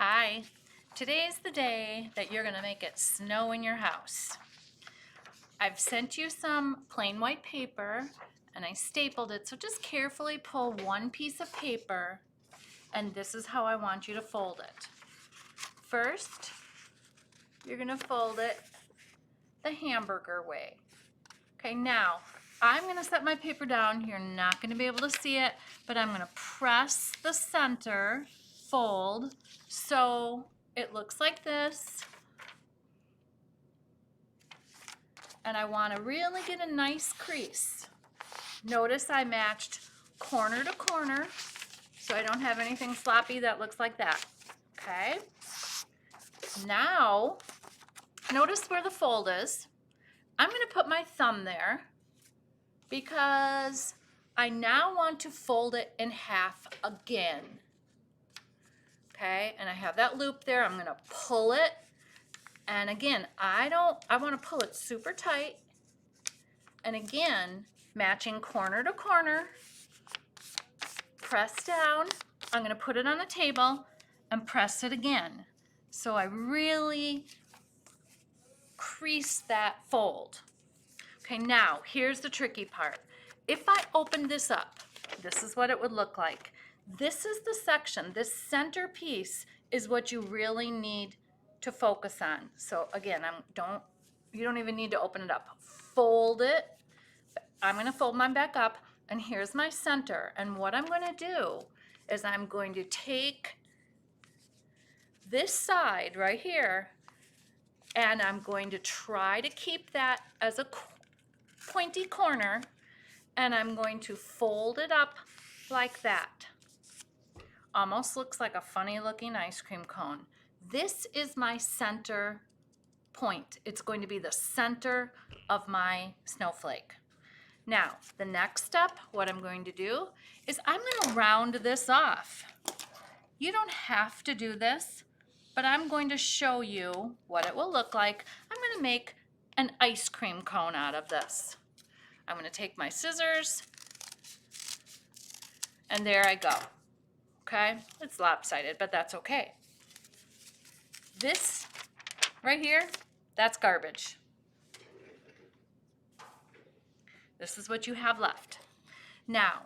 Hi, today's the day that you're gonna make it snow in your house. I've sent you some plain white paper and I stapled it, so just carefully pull one piece of paper and this is how I want you to fold it. First, you're gonna fold it the hamburger way. Okay, now I'm gonna set my paper down. You're not gonna be able to see it, but I'm gonna press the center fold so it looks like this. And I want to really get a nice crease. Notice I matched corner to corner so I don't have anything sloppy that looks like that. Okay. Now, notice where the fold is. I'm going to put my thumb there because I now want to fold it in half again. Okay, and I have that loop there. I'm going to pull it. And again, I want to pull it super tight. And again, matching corner to corner, press down. I'm going to put it on the table and press it again. So I really crease that fold. Okay, now here's the tricky part. If I open this up, this is what it would look like. This is the section, this center piece is what you really need to focus on. So again, you don't even need to open it up. Fold it. I'm going to fold mine back up, and here's my center. And what I'm going to do is I'm going to take this side right here, and I'm going to try to keep that as a pointy corner, and I'm going to fold it up like that. Almost looks like a funny looking ice cream cone. This is my center point. It's going to be the center of my snowflake. Now, the next step, what I'm going to do is I'm going to round this off. You don't have to do this, but I'm going to show you what it will look like. I'm going to make an ice cream cone out of this. I'm going to take my scissors, and there I go. Okay, it's lopsided, but that's okay. This right here, that's garbage. This is what you have left. Now,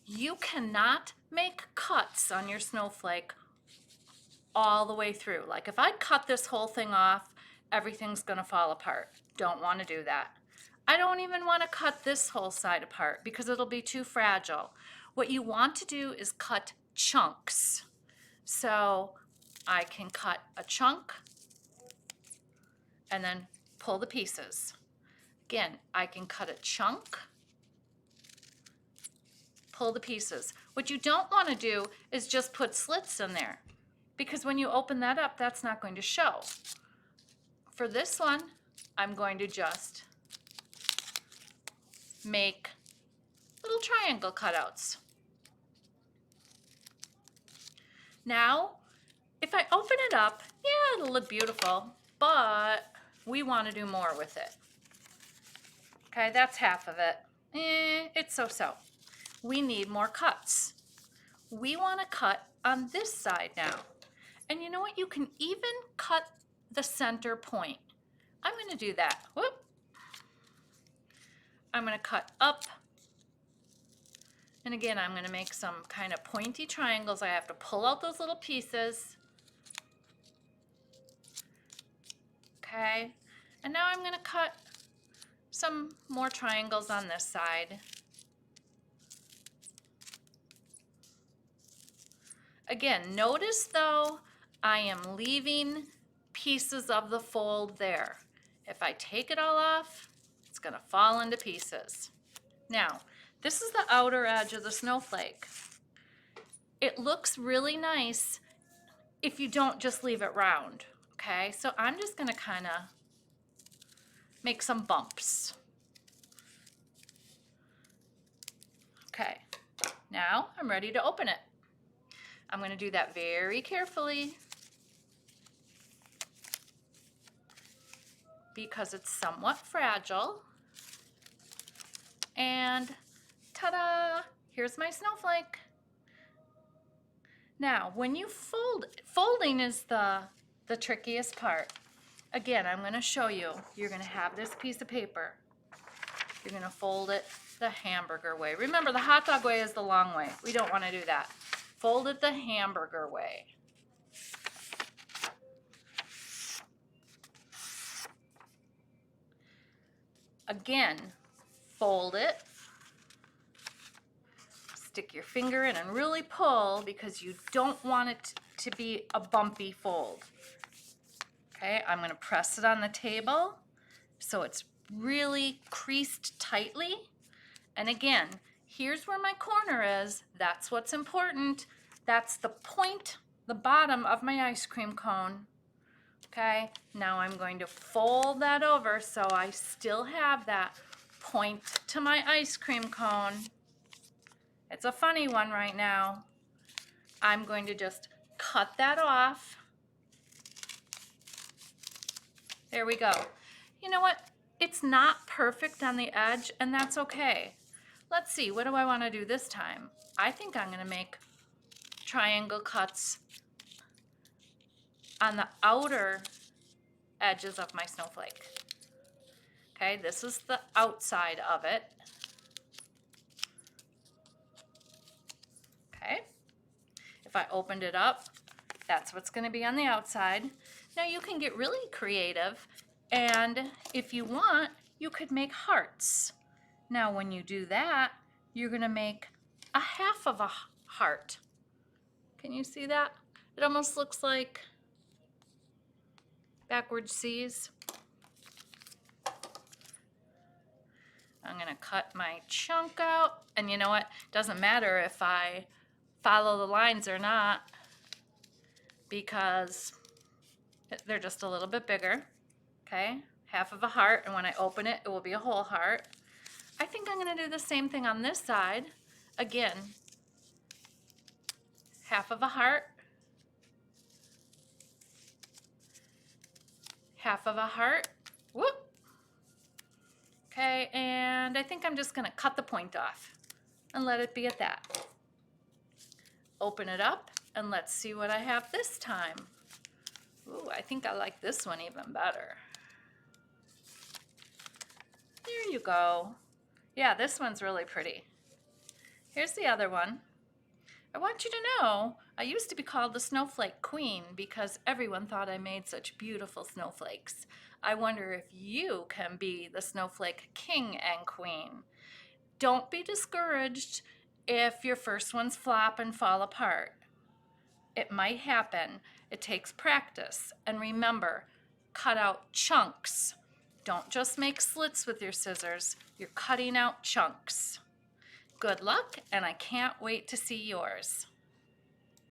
you cannot make cuts on your snowflake all the way through. Like if I cut this whole thing off, everything's gonna fall apart. Don't wanna do that. I don't even wanna cut this whole side apart because it'll be too fragile. What you want to do is cut chunks. So I can cut a chunk and then pull the pieces. Again, I can cut a chunk, pull the pieces. What you don't want to do is just put slits in there because when you open that up, that's not going to show. For this one, I'm going to just make little triangle cutouts. Now, if I open it up, yeah, it'll look beautiful, but we want to do more with it. Okay, that's half of it. It's so-so. We need more cuts. We want to cut on this side now. And you know what? You can even cut the center point. I'm going to do that. Whoop. I'm going to cut up. And again, I'm going to make some kind of pointy triangles. I have to pull out those little pieces. Okay. And now I'm going to cut some more triangles on this side. Again, notice though, I am leaving pieces of the fold there. If I take it all off, it's gonna fall into pieces. Now, this is the outer edge of the snowflake. It looks really nice if you don't just leave it round, okay? So I'm just gonna kinda make some bumps. Okay, now I'm ready to open it. I'm going to do that very carefully because it's somewhat fragile. And ta-da! Here's my snowflake. Now, when you folding is the trickiest part. Again, I'm going to show you. You're going to have this piece of paper. You're going to fold it the hamburger way. Remember, the hot dog way is the long way. We don't want to do that. Fold it the hamburger way. Again, fold it. Stick your finger in and really pull because you don't want it to be a bumpy fold. Okay, I'm going to press it on the table so it's really creased tightly. And again, here's where my corner is. That's what's important. That's the point, the bottom of my ice cream cone. Okay, now I'm going to fold that over so I still have that point to my ice cream cone. It's a funny one right now. I'm going to just cut that off. There we go. You know what? It's not perfect on the edge, and that's okay. Let's see, what do I want to do this time? I think I'm going to make triangle cuts on the outer edges of my snowflake. Okay, this is the outside of it. Okay, if I opened it up, that's what's going to be on the outside. Now you can get really creative, and if you want, you could make hearts. Now when you do that, you're going to make a half of a heart. Can you see that? It almost looks like backwards C's. I'm going to cut my chunk out, and you know what? Doesn't matter if I follow the lines or not because they're just a little bit bigger. Okay, half of a heart, and when I open it, it will be a whole heart. I think I'm going to do the same thing on this side. Again, half of a heart, half of a heart. Whoop. Okay, and I think I'm just going to cut the point off and let it be at that. Open it up, and let's see what I have this time. Ooh, I think I like this one even better. There you go. Yeah, this one's really pretty. Here's the other one. I want you to know I used to be called the Snowflake Queen because everyone thought I made such beautiful snowflakes. I wonder if you can be the Snowflake King and Queen. Don't be discouraged if your first ones flop and fall apart. It might happen. It takes practice. And remember, cut out chunks. Don't just make slits with your scissors. You're cutting out chunks. Good luck, and I can't wait to see yours.